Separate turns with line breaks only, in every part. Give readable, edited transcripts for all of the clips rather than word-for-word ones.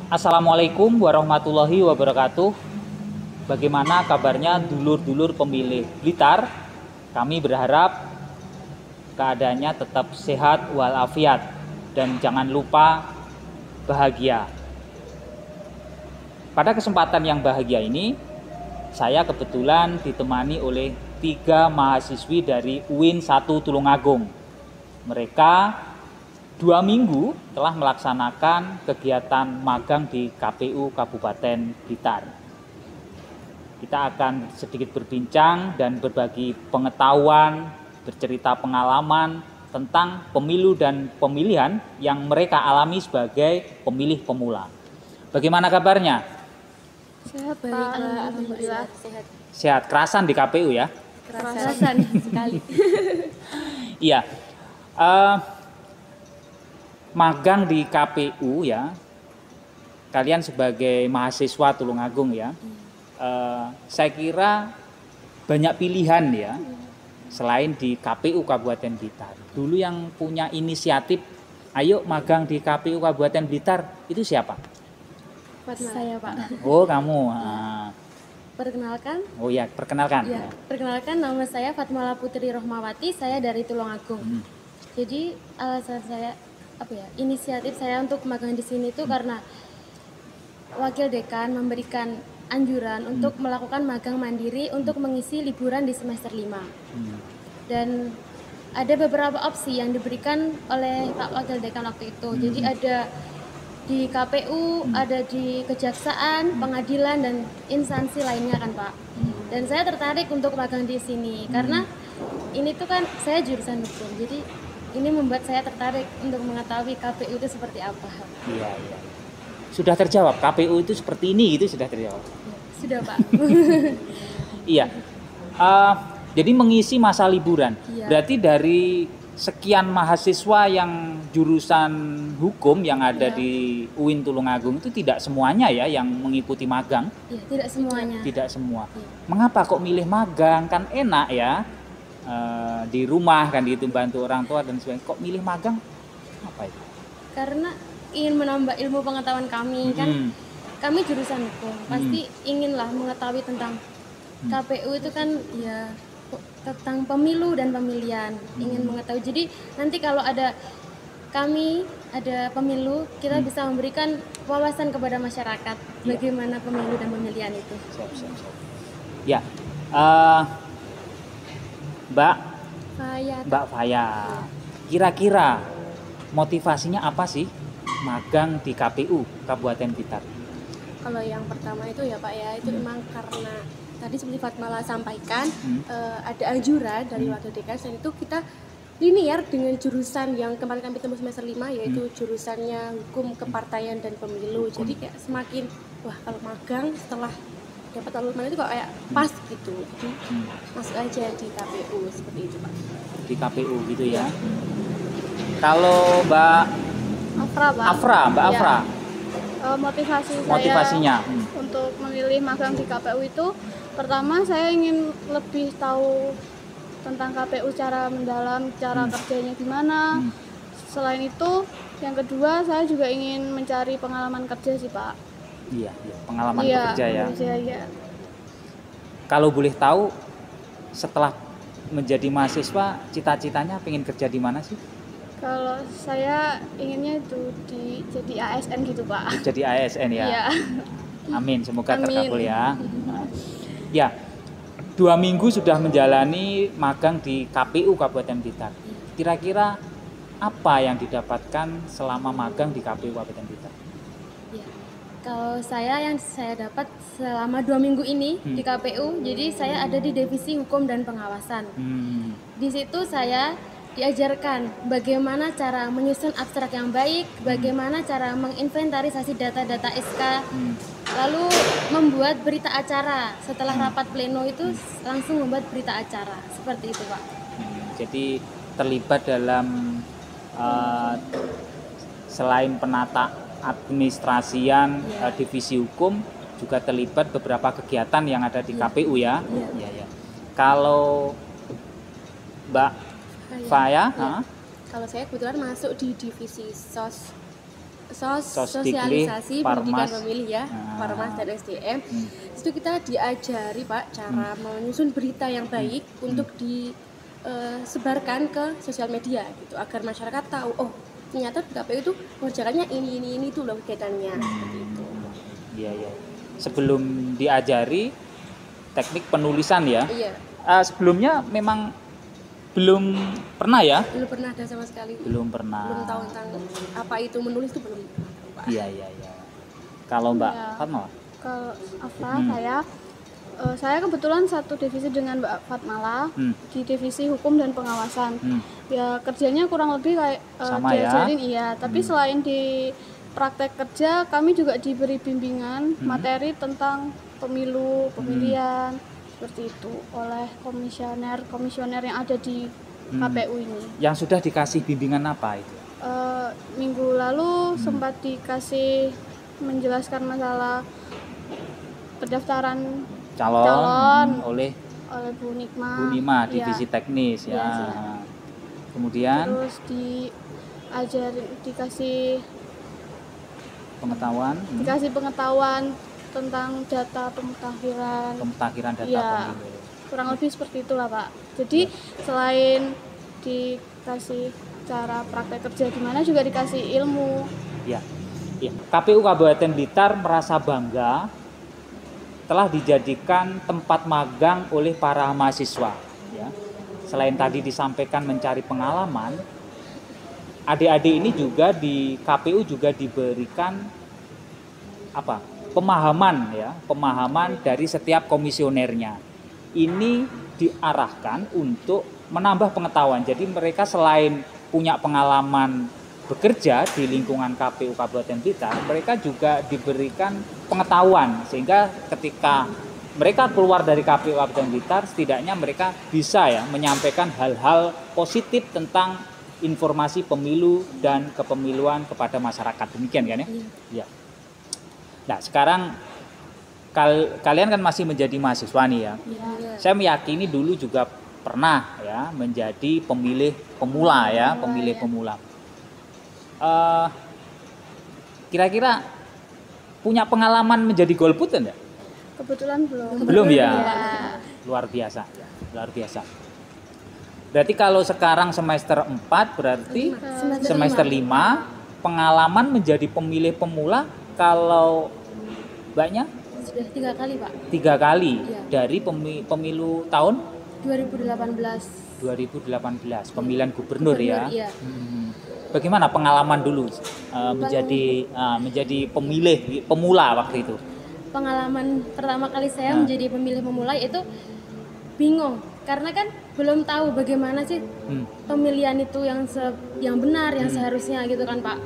Assalamualaikum warahmatullahi wabarakatuh. Bagaimana kabarnya dulur-dulur pemilih Blitar? Kami berharap keadaannya tetap sehat walafiat dan jangan lupa bahagia. Pada kesempatan yang bahagia ini, saya kebetulan ditemani oleh 3 mahasiswi dari UIN 1 Tulungagung. Mereka 2 minggu telah melaksanakan kegiatan magang di KPU Kabupaten Blitar. Kita akan sedikit berbincang dan berbagi pengetahuan, bercerita pengalaman tentang pemilu dan pemilihan yang mereka alami sebagai pemilih pemula. Bagaimana kabarnya?
Sehat, Pak. Alhamdulillah.
Sehat. Kerasan di KPU ya?
Kerasan sekali.
Iya. Magang di KPU ya, kalian sebagai mahasiswa Tulungagung ya, saya kira banyak pilihan ya, selain di KPU Kabupaten Blitar. Dulu yang punya inisiatif, ayo magang di KPU Kabupaten Blitar, itu siapa?
Saya, Pak.
Oh, kamu.
Perkenalkan.
Oh ya, perkenalkan.
Ya, perkenalkan nama saya Fatmala Putri Rohmawati, saya dari Tulungagung. Jadi alasan saya inisiatif saya untuk magang di sini itu karena wakil dekan memberikan anjuran untuk melakukan magang mandiri untuk mengisi liburan di semester 5. Dan ada beberapa opsi yang diberikan oleh Pak Wakil Dekan waktu itu. Jadi ada di KPU, ada di kejaksaan, pengadilan dan instansi lainnya kan Pak. Dan saya tertarik untuk magang di sini karena ini tuh kan saya jurusan hukum. Jadi ini membuat saya tertarik untuk mengetahui KPU itu seperti apa.
Iya. Sudah terjawab, KPU itu seperti ini, itu sudah terjawab.
Sudah Pak.
Iya. Jadi mengisi masa liburan.
Iya.
Berarti dari sekian mahasiswa yang jurusan hukum yang ada di UIN Tulungagung itu tidak semuanya ya yang mengikuti magang?
Iya, tidak semuanya.
Tidak semua.
Iya.
Mengapa kok milih magang? Kan enak ya. Di rumah kan gitu bantu orang tua dan sebagainya. Kok milih magang? Apa itu?
Karena ingin menambah ilmu pengetahuan kami kan. Kami jurusan hukum, pasti inginlah mengetahui tentang KPU itu kan ya tentang pemilu dan pemilihan, ingin mengetahui. Jadi nanti kalau ada pemilu, kita bisa memberikan wawasan kepada masyarakat bagaimana pemilu dan pemilihan itu.
Siap. Ya, Mbak Faya, kira-kira motivasinya apa sih magang di KPU Kabupaten Blitar?
Kalau yang pertama itu ya Pak ya, itu memang karena tadi seperti Fatmala sampaikan, ada anjuran dari wakil dekan, dan itu kita linear dengan jurusan yang kemarin kami tembus semester 5, yaitu jurusannya hukum kepartaian dan pemilu. Jadi kayak semakin wah kalau magang setelah dapat alumni itu kok kayak pas gitu. Jadi masuk aja di KPU seperti itu Pak.
Di KPU gitu ya. Kalau Mbak Afra.
Motivasinya untuk memilih magang di KPU itu, pertama saya ingin lebih tahu tentang KPU secara mendalam, cara kerjanya gimana. Selain itu, yang kedua saya juga ingin mencari pengalaman kerja sih Pak.
Iya, pengalaman bekerja ya.
Iya.
Kalau boleh tahu, setelah menjadi mahasiswa, cita-citanya pengen kerja di mana sih?
Kalau saya inginnya itu jadi ASN gitu Pak.
Jadi ASN ya.
Iya.
Amin, semoga terkabul ya. Ya, 2 minggu sudah menjalani magang di KPU Kabupaten Blitar. Kira-kira apa yang didapatkan selama magang di KPU Kabupaten Blitar?
Ya. Kalau yang saya dapat selama 2 minggu ini di KPU, jadi saya ada di divisi hukum dan pengawasan. Di situ saya diajarkan bagaimana cara menyusun abstrak yang baik, bagaimana cara menginventarisasi data-data SK, lalu membuat berita acara. Setelah rapat pleno itu langsung membuat berita acara, seperti itu Pak.
Jadi terlibat dalam selain penata administrasian divisi hukum, juga terlibat beberapa kegiatan yang ada di KPU ya. Iya. Kalau Mbak Faya,
Kalau saya kebetulan masuk di divisi SOS
sosialisasi pendidikan
Parmas.
pemilih ya, Parmas dan SDM. Itu kita diajari Pak cara menyusun berita yang baik untuk disebarkan ke sosial media gitu agar masyarakat tahu oh ternyata di KPU itu mengerjakannya ini tuh loh kegiatannya seperti itu.
Iya, iya. Sebelum diajari teknik penulisan ya.
Iya.
Sebelumnya memang belum pernah ya?
Belum pernah ada sama sekali.
Belum pernah.
Belum tahu tentang apa itu menulis itu belum.
Iya, iya, iya. Kalau Mbak
Iya.
Fatma?
Kalau Afra, saya kebetulan satu divisi dengan Mbak Fatmala di divisi hukum dan pengawasan. Ya kerjanya kurang lebih kayak
Sama ya?
diajarin iya, tapi selain di praktek kerja kami juga diberi bimbingan materi tentang pemilu, pemilihan seperti itu oleh komisioner yang ada di KPU ini.
Yang sudah dikasih bimbingan apa itu?
Minggu lalu sempat dikasih menjelaskan masalah pendaftaran
Calon oleh
oleh Bu Nikma.
Bu Nima,
Iya.
divisi teknis ya.
Iya, iya.
Kemudian
Terus dikasih pengetahuan tentang data pemutakhiran.
pemutakhiran data
Iya.
pemilu.
Kurang lebih seperti itulah Pak. Jadi selain dikasih cara praktek kerja gimana juga dikasih ilmu.
Ya. Ya. KPU Kabupaten Blitar merasa bangga telah dijadikan tempat magang oleh para mahasiswa. Ya. Selain tadi disampaikan mencari pengalaman, adik-adik ini juga di KPU juga diberikan pemahaman dari setiap komisionernya. Ini diarahkan untuk menambah pengetahuan. Jadi mereka selain punya pengalaman bekerja di lingkungan KPU Kabupaten Blitar, mereka juga diberikan pengetahuan sehingga ketika mereka keluar dari KPU Kabupaten Blitar, setidaknya mereka bisa ya menyampaikan hal-hal positif tentang informasi pemilu dan kepemiluan kepada masyarakat. Demikian kan ya? Iya. Nah, sekarang kalian kan masih menjadi mahasiswa nih ya. Saya meyakini dulu juga pernah ya menjadi pemilih pemula ya, pemilih pemula. Kira-kira punya pengalaman menjadi golput enggak?
Kebetulan belum.
Belum ya?
Iya.
Luar biasa. Luar biasa. Berarti kalau sekarang semester 4 berarti semester 5 pengalaman menjadi pemilih pemula kalau Mbaknya
Sudah 3 kali Pak.
3 kali
Iya.
dari pemilu tahun
2018.
2018 pemilihan gubernur ya.
Iya.
Bagaimana pengalaman dulu menjadi pemilih pemula waktu itu?
Pengalaman pertama kali saya menjadi pemilih pemula itu bingung karena kan belum tahu bagaimana sih pemilihan itu yang benar yang seharusnya gitu kan Pak.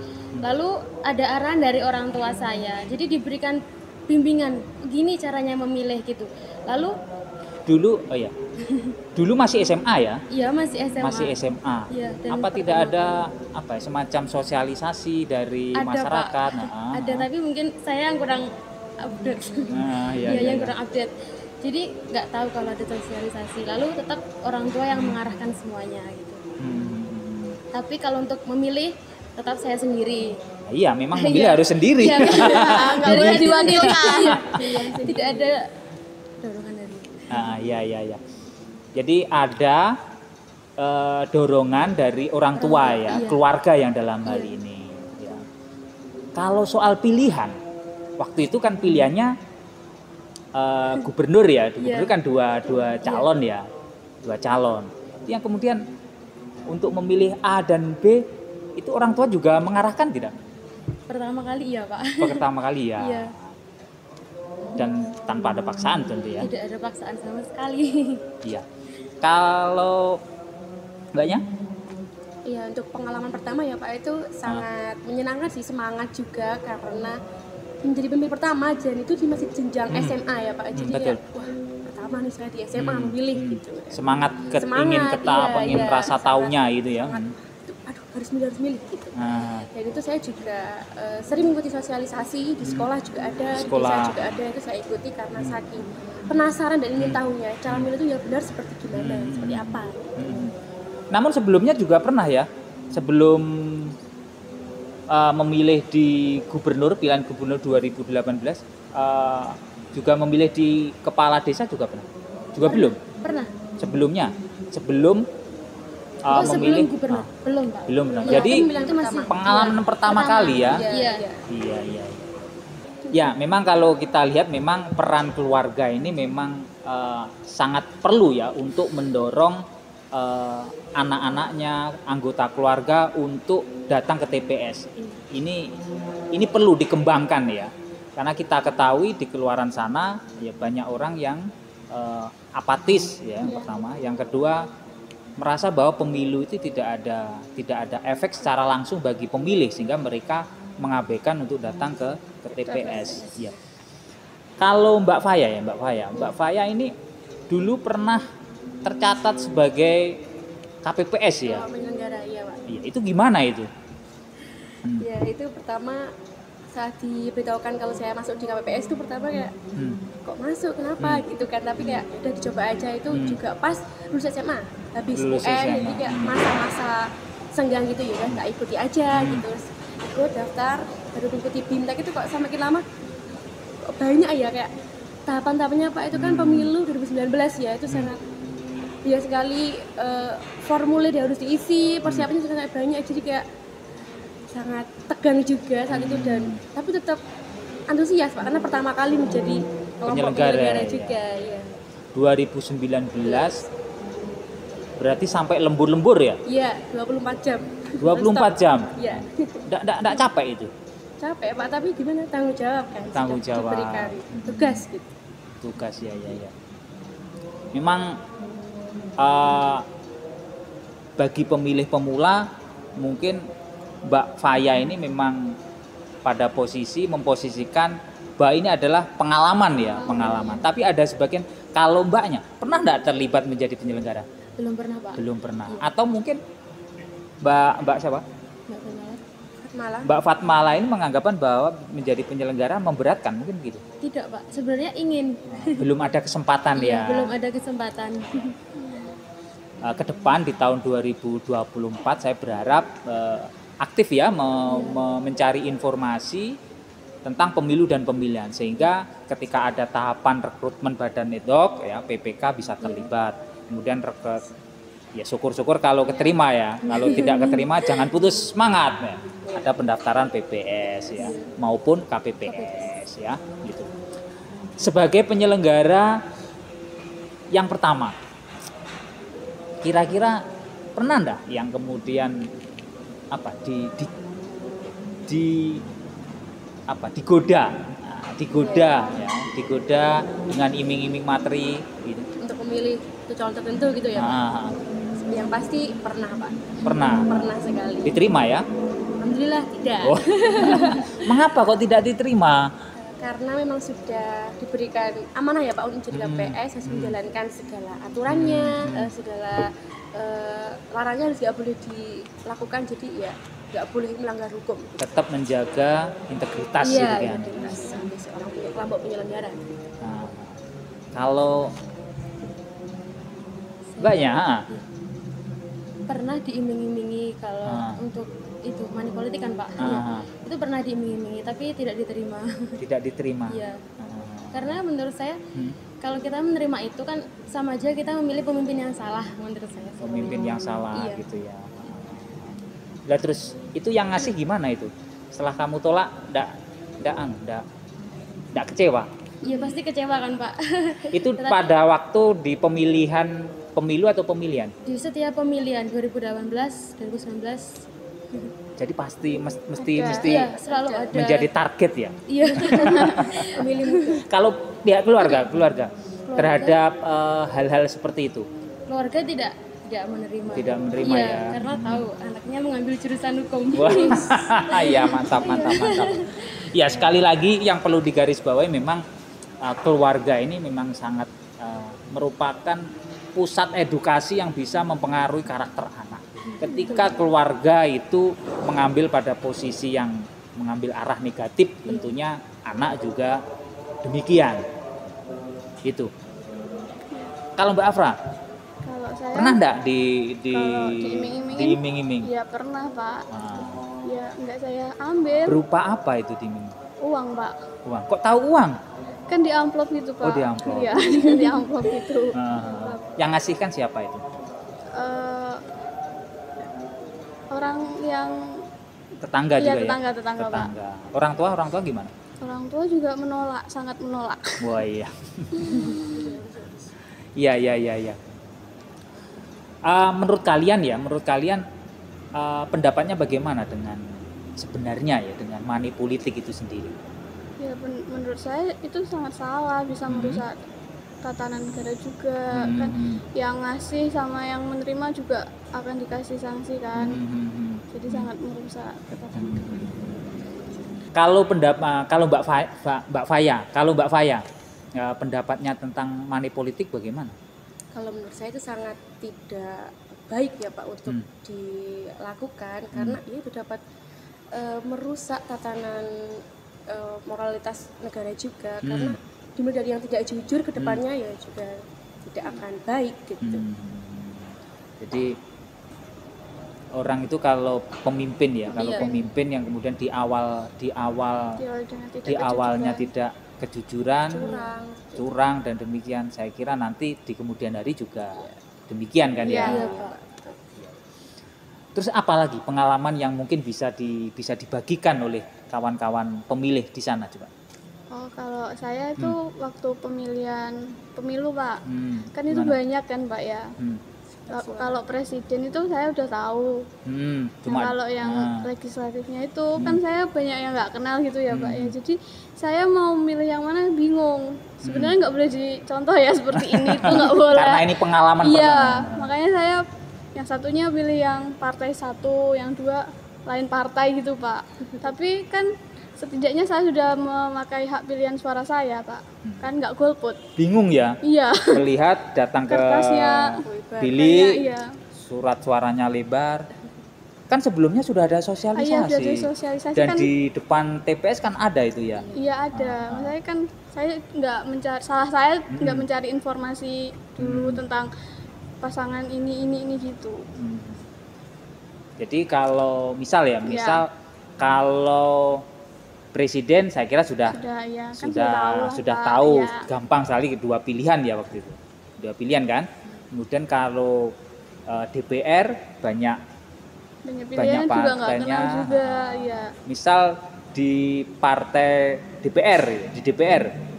Lalu ada arahan dari orang tua saya, jadi diberikan bimbingan gini caranya memilih gitu. Lalu dulu masih SMA ya? Iya masih SMA.
Masih SMA.
Iya, dan
apa tidak ada semacam sosialisasi dari
ada,
masyarakat?
Pak. Ada tapi mungkin saya yang kurang update. Yang kurang update. Jadi nggak tahu kalau ada sosialisasi. Lalu tetap orang tua yang mengarahkan semuanya gitu. Tapi kalau untuk memilih tetap saya sendiri.
Iya, memang memilih harus sendiri.
Iya,
Nggak boleh diwakilkan.
Tidak ada dorongan dari.
Iya. Jadi ada dorongan dari orang tua ya, keluarga yang dalam hal ini. Ya. Kalau soal pilihan, waktu itu kan pilihannya gubernur ya, gubernur kan dua calon ya, 2 calon. Yang kemudian untuk memilih A dan B itu orang tua juga mengarahkan tidak?
Pertama kali iya Pak.
Pertama kali ya.
Iya.
Dan tanpa ada paksaan tentu ya.
Tidak ada paksaan sama sekali.
Iya. Kalau Mbaknya?
Iya, untuk pengalaman pertama ya Pak itu sangat menyenangkan sih, semangat juga karena menjadi pemilih pertama dan itu di masih jenjang SMA ya Pak. Jadi
betul.
ya, wah pertama nih saya di SMA memilih gitu.
Semangat
Semangat,
ingin rasa taunya gitu ya.
Aduh harus milih gitu. Dan itu saya juga sering mengikuti sosialisasi di sekolah juga ada, di desa juga ada, itu saya ikuti karena saking penasaran dan ingin tahunya cara milih itu ya benar seperti gimana, seperti apa.
Namun sebelumnya juga pernah ya, sebelum memilih di gubernur, pilihan gubernur 2018, juga memilih di kepala desa juga pernah? Juga belum?
Pernah.
Sebelumnya? Sebelum
Sebelum
memilih?
gubernur. Belum, Pak.
Belum pernah.
Iya,
Jadi
itu masih
pengalaman pertama kali ya?
Iya.
Iya. Ya, memang kalau kita lihat memang peran keluarga ini memang sangat perlu ya untuk mendorong anak-anaknya, anggota keluarga untuk datang ke TPS. Ini perlu dikembangkan ya. Karena kita ketahui di keluaran sana ya banyak orang yang apatis ya, yang pertama. Yang kedua, merasa bahwa pemilu itu tidak ada efek secara langsung bagi pemilih sehingga mereka mengabaikan untuk datang ke TPS. Ya. Kalau Mbak Faya ini dulu pernah tercatat sebagai KPPS ya.
Penyelenggara, iya Pak.
Iya, itu gimana itu?
Ya itu pertama saat diberitahukan kalau saya masuk di KPPS itu pertama kayak kok masuk kenapa gitu kan, tapi kayak udah dicoba aja. Itu juga pas lulus SMA habis
Lulus
UN,
SMA.
jadi kayak masa-masa senggang gitu ya kan, nggak ikuti aja gitu. Terus ikut daftar baru mengikuti BIMTEK itu kok semakin lama kok banyak ya kayak tahapan-tahapannya Pak. Itu kan pemilu 2019 ya, itu sangat ya sekali, formulir yang harus diisi, persiapannya sangat banyak, jadi kayak sangat tegang juga saat itu, dan tapi tetap antusias Pak karena pertama kali menjadi kelompok penyelenggara juga ya.
2019 berarti sampai lembur-lembur ya?
Iya, 24 jam.
24 jam?
Iya.
Nggak capek itu?
Capek Pak, tapi gimana, tanggung jawab kan?
Tanggung
sudah
jawab.
diberikan tugas gitu.
Tugas ya. Memang bagi pemilih pemula mungkin Mbak Faya ini memang pada posisi memposisikan bahwa ini adalah pengalaman ya, pengalaman. Tapi ada sebagian, kalau Mbaknya pernah nggak terlibat menjadi penyelenggara?
Belum pernah, Pak.
Belum pernah. Atau mungkin Mbak siapa?
Mbak
Fatmala ini menganggapan bahwa menjadi penyelenggara memberatkan, mungkin begitu?
Tidak, Pak. Sebenarnya ingin.
Belum ada kesempatan ya.
Belum ada kesempatan.
Ke depan di tahun 2024 saya berharap aktif ya mencari informasi tentang pemilu dan pemilihan, sehingga ketika ada tahapan rekrutmen badan network ya PPK bisa terlibat. Kemudian ya syukur-syukur kalau keterima ya. Kalau tidak keterima jangan putus semangat ya. Ada pendaftaran PPS ya maupun KPPS ya gitu. Sebagai penyelenggara yang pertama, kira-kira pernah enggak yang kemudian digoda dengan iming-iming materi gitu.
Untuk memilih calon tertentu gitu ya Pak? Yang pasti pernah Pak.
Pernah
Sekali.
Diterima ya?
Alhamdulillah tidak.
Oh. Mengapa kok tidak diterima?
Karena memang sudah diberikan amanah ya Pak untuk jadi KPS, harus menjalankan segala aturannya, segala larangan harus nggak boleh dilakukan, jadi ya nggak boleh melanggar hukum.
Tetap menjaga integritas
gitu
kan?
Integritas seorang kelompok penyelenggara.
Nah, kalau Mbaknya
pernah diiming-imingi kalau untuk itu money politik kan Pak. Iya. Itu pernah diiming-imingi tapi tidak diterima.
Tidak diterima.
Iya. Karena menurut saya kalau kita menerima itu kan sama aja kita memilih pemimpin yang salah menurut saya.
Pemimpin yang salah
Iya.
gitu ya. Lah terus itu yang ngasih gimana itu? Setelah kamu tolak enggak kecewa?
Iya pasti kecewa kan Pak.
Itu pada waktu di pemilihan pemilu atau pemilihan?
Di setiap pemilihan 2018, 2019.
Jadi pasti mesti
Iya, selalu ada.
menjadi target ya.
Iya. Pemilih muda.
Kalau pihak keluarga terhadap hal-hal seperti itu.
Keluarga tidak menerima.
Tidak menerima
iya,
ya.
Karena tahu anaknya mengambil jurusan hukum.
Wah, ya mantap. Ya sekali lagi yang perlu digarisbawahi memang keluarga ini memang sangat merupakan pusat edukasi yang bisa mempengaruhi karakter anak. Ketika keluarga itu mengambil pada posisi yang mengambil arah negatif, tentunya anak juga demikian. Itu. Kalau Mbak Afra?
Kalau
saya
Pernah enggak
kalau diiming-imingin,
diiming-iming?
ya pernah Pak.
Ah.
Ya enggak saya ambil.
Berupa apa itu diiming?
Uang Pak.
Uang. Kok tahu uang?
Kan di amplop gitu Pak.
Oh, di amplop.
Iya di amplop itu.
Yang ngasihkan siapa itu?
Eh, orang yang
Tetangga
iya,
juga ya?
tetangga Pak.
Orang tua gimana?
Orang tua juga menolak, sangat menolak.
Wah iya. Iya. Menurut kalian pendapatnya bagaimana dengan sebenarnya ya dengan money politik itu sendiri?
Ya menurut saya itu sangat salah, bisa merusak tatanan negara juga. Kan yang ngasih sama yang menerima juga akan dikasih sanksi kan. Jadi sangat merusak tatanan negara.
Kalau Mbak Faya, pendapatnya tentang money politik bagaimana?
Kalau menurut saya itu sangat tidak baik ya Pak untuk dilakukan karena itu dapat merusak tatanan moralitas negara juga karena dimulai dari yang tidak jujur ke depannya ya juga tidak akan baik gitu.
Jadi orang itu kalau pemimpin ya, kalau pemimpin yang kemudian di awalnya tidak kejujuran, curang dan demikian, saya kira nanti di kemudian hari juga demikian kan ya.
Iya, Pak.
Terus apalagi pengalaman yang mungkin bisa dibagikan oleh kawan-kawan pemilih di sana coba?
Oh kalau saya itu waktu pemilu Pak, kan itu
Gimana?
banyak kan Pak ya. Kalau presiden itu saya udah tahu. Kalau yang legislatifnya itu kan saya banyak yang nggak kenal gitu ya Pak ya. Jadi saya mau milih yang mana bingung. Sebenarnya nggak boleh dicontoh ya seperti ini itu nggak boleh.
Karena ini pengalaman
Iya,
pertama.
makanya saya yang satunya pilih yang partai satu, yang dua lain partai gitu Pak. Tapi kan setidaknya saya sudah memakai hak pilihan suara saya Pak. Kan nggak golput.
Bingung ya?
Iya.
Melihat datang ke
Kertasnya
bilik,
iya.
surat suaranya lebar. Kan sebelumnya sudah ada sosialisasi.
Iya, sudah ada sosialisasi
Dan
kan.
di depan TPS kan ada itu ya.
Iya ada. Maksudnya kan saya nggak mencari, salah saya nggak mencari informasi dulu tentang pasangan ini gitu.
Jadi kalau misal kalau presiden saya kira sudah
Ya, kan
sudah
Pak.
tahu
Ya.
gampang sekali dua pilihan ya waktu itu. Dua pilihan kan. Kemudian kalau DPR banyak
Pilihan juga nggak
partainya.
kenal juga ya.
Misal di partai DPR,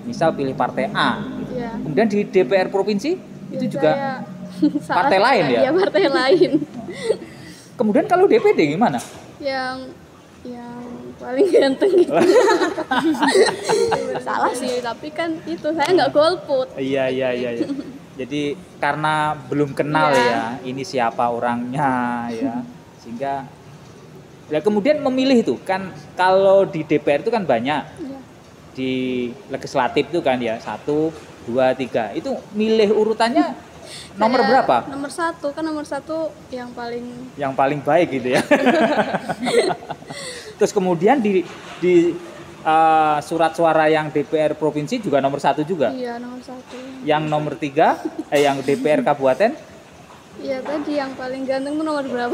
misal pilih partai A.
Ya.
Kemudian di DPR provinsi itu juga partai lain ya?
Iya partai lain.
Kemudian kalau DPD gimana?
yang paling ganteng gitu. Salah sih, tapi kan itu saya nggak golput.
Iya. Jadi karena belum kenal ya, ini siapa orangnya ya, sehingga ya kemudian memilih itu kan. Kalau di DPR itu kan banyak, di legislatif itu kan ya 1, 2, 3 itu milih urutannya nomor berapa?
Nomor 1 kan, nomor 1 yang paling
Baik gitu ya. Terus kemudian di surat suara yang DPR provinsi juga nomor 1 juga.
Iya nomor 1.
Yang nomor 3 yang DPR kabupaten?
Iya tadi yang paling ganteng tuh nomor berapa?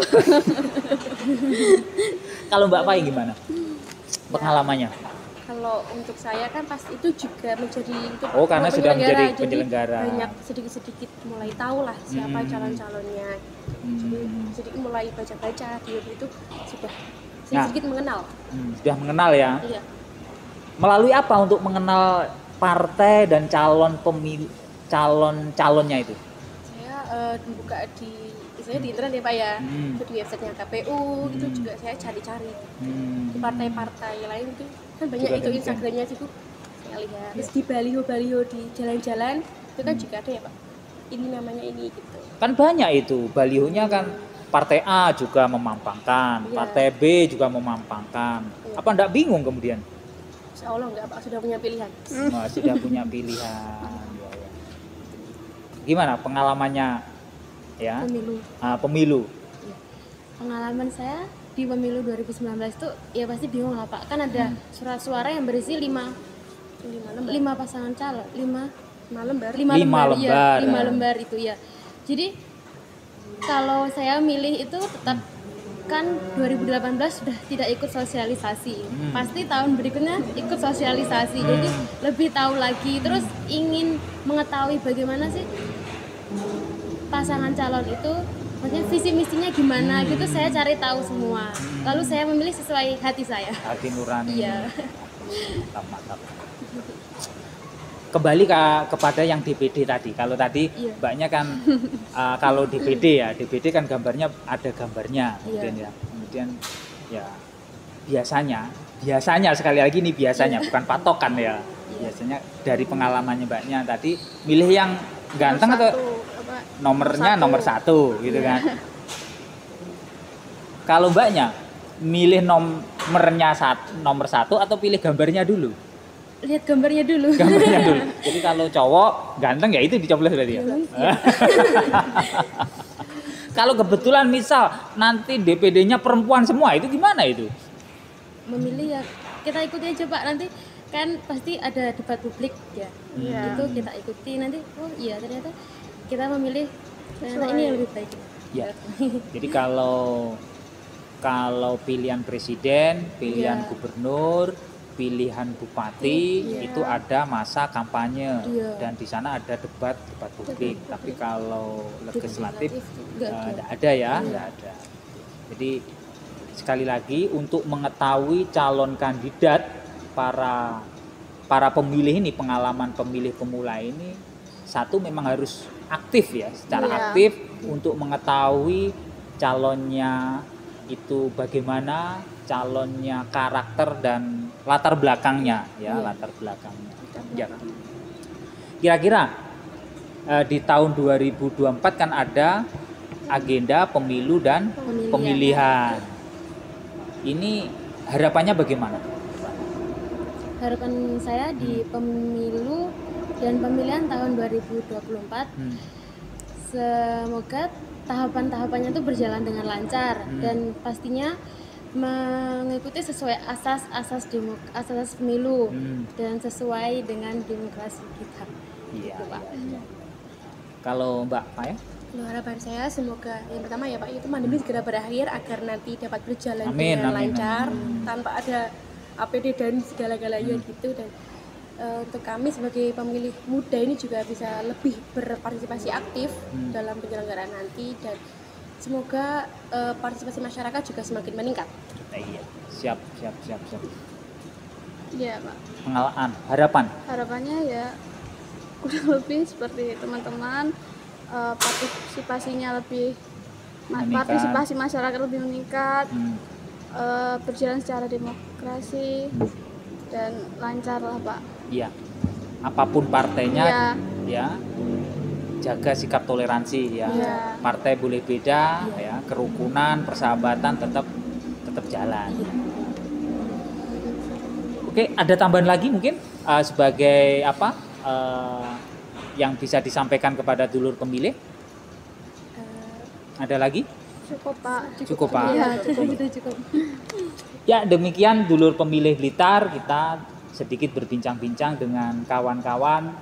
Kalau Mbak Pai gimana pengalamannya?
Kalau untuk saya kan pas itu juga menjadi itu
Karena sudah menjadi
jadi
penyelenggara.
banyak sedikit mulai tahu lah siapa calon-calonnya. Jadi sedikit mulai baca-baca di YouTube itu sudah sedikit mengenal.
Sudah mengenal ya.
Iya.
Melalui apa untuk mengenal partai dan calonnya itu?
Saya buka di internet ya Pak ya. Itu di websitenya KPU itu juga saya cari-cari. Di partai-partai lain itu kan banyak
juga
itu
demikian.
Instagramnya itu saya lihat. Terus di baliho-baliho di jalan-jalan itu kan juga ada ya Pak. Ini namanya ini gitu.
Kan banyak itu balihonya kan. Partai A juga memampangkan, partai B juga memampangkan. Apa enggak bingung kemudian?
Insya Allah enggak Pak, sudah punya pilihan.
Sudah punya pilihan. Gimana pengalamannya ya? Pemilu.
Pengalaman saya di pemilu 2019 itu ya pasti bingung lah Pak. Kan ada surat suara yang berisi 5 pasangan calon, 5 lembar.
Lima lembar.
5 lembar itu ya. Jadi Kalau saya milih itu tetap kan 2018 sudah tidak ikut sosialisasi. Pasti tahun berikutnya ikut sosialisasi. Jadi lebih tahu lagi, terus ingin mengetahui bagaimana sih pasangan calon itu, maksudnya visi misinya gimana gitu, saya cari tahu semua. Lalu saya memilih sesuai hati saya.
Hati nurani.
Iya.
Mantap. Kembali kepada yang DPD tadi. Kalau tadi
Iya.
mbaknya kan kalau DPD kan gambarnya ada gambarnya, kemudian
Iya.
kemudian ya biasanya sekali lagi ini biasanya bukan patokan ya. Biasanya dari pengalamannya mbaknya tadi milih yang ganteng atau nomornya nomor satu gitu kan. Kalau mbaknya milih nomornya nomor satu atau pilih gambarnya dulu?
Lihat gambarnya dulu.
Gambarnya dulu. Jadi kalau cowok ganteng ya itu dicoblos berarti ya. Kalau kebetulan misal nanti DPD-nya perempuan semua itu gimana itu?
Memilih ya kita ikuti aja Pak, nanti kan pasti ada debat publik ya.
Iya.
Itu kita ikuti nanti, oh iya ternyata kita memilih ternyata ini yang lebih baik.
Ya. Jadi kalau pilihan presiden, pilihan gubernur, pilihan bupati itu ada masa kampanye dan di sana ada debat publik. Tapi kalau legislatif nggak ada ya, nggak ada. Jadi sekali lagi untuk mengetahui calon kandidat para pemilih ini, pengalaman pemilih pemula ini, satu memang harus aktif ya, secara aktif untuk mengetahui calonnya itu bagaimana, calonnya karakter dan latar belakangnya ya, latar belakangnya. Ya. Kira-kira di tahun 2024 kan ada agenda pemilu dan pemilihan. Ini harapannya bagaimana?
Harapan saya di pemilu dan pemilihan tahun 2024 semoga tahapan-tahapannya itu berjalan dengan lancar dan pastinya mengikuti sesuai asas pemilu dan sesuai dengan demokrasi kita.
Iya.
Gitu, Pak.
Iya. Kalau Mbak Paya?
Harapan saya semoga yang pertama ya Pak itu pandemi segera berakhir agar nanti dapat berjalan
Amin,
dengan
amin,
lancar tanpa ada APD dan segala-galanya gitu, dan untuk kami sebagai pemilih muda ini juga bisa lebih berpartisipasi aktif dalam penyelenggaraan nanti, dan semoga partisipasi masyarakat juga semakin meningkat.
Iya. Siap.
Iya Pak.
Harapannya
ya kurang lebih seperti teman-teman, partisipasinya lebih partisipasi masyarakat lebih meningkat, berjalan secara demokrasi dan lancar lah Pak.
Iya. Apapun partainya ya jaga sikap toleransi ya. Partai boleh beda ya, kerukunan, persahabatan tetap jalan. Oke, ada tambahan lagi mungkin sebagai apa yang bisa disampaikan kepada dulur pemilih? Ada lagi?
Cukup Pak.
Cukup Pak.
Iya, cukup.
Ya, demikian dulur pemilih Blitar, kita sedikit berbincang-bincang dengan kawan-kawan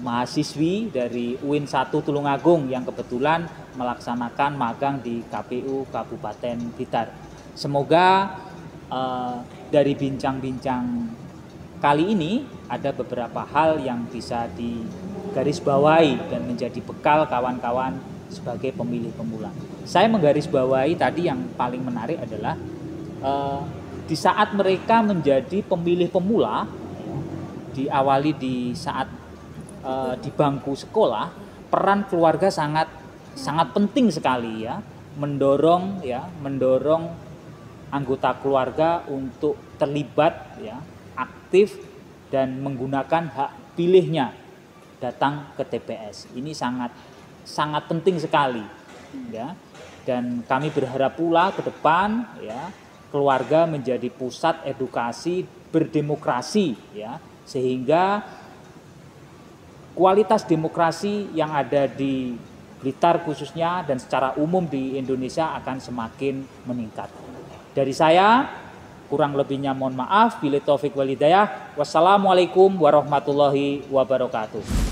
mahasiswi dari UIN 1 Tulungagung yang kebetulan melaksanakan magang di KPU Kabupaten Blitar. Semoga dari bincang-bincang kali ini ada beberapa hal yang bisa digarisbawahi dan menjadi bekal kawan-kawan sebagai pemilih pemula. Saya menggarisbawahi tadi yang paling menarik adalah di saat mereka menjadi pemilih pemula, diawali di saat di bangku sekolah, peran keluarga sangat penting sekali ya, mendorong anggota keluarga untuk terlibat ya, aktif dan menggunakan hak pilihnya datang ke TPS. Ini sangat penting sekali ya. Dan kami berharap pula ke depan ya, keluarga menjadi pusat edukasi berdemokrasi ya, sehingga kualitas demokrasi yang ada di Blitar khususnya dan secara umum di Indonesia akan semakin meningkat. Dari saya kurang lebihnya mohon maaf. Billahi taufik wal hidayah. Wassalamualaikum warahmatullahi wabarakatuh.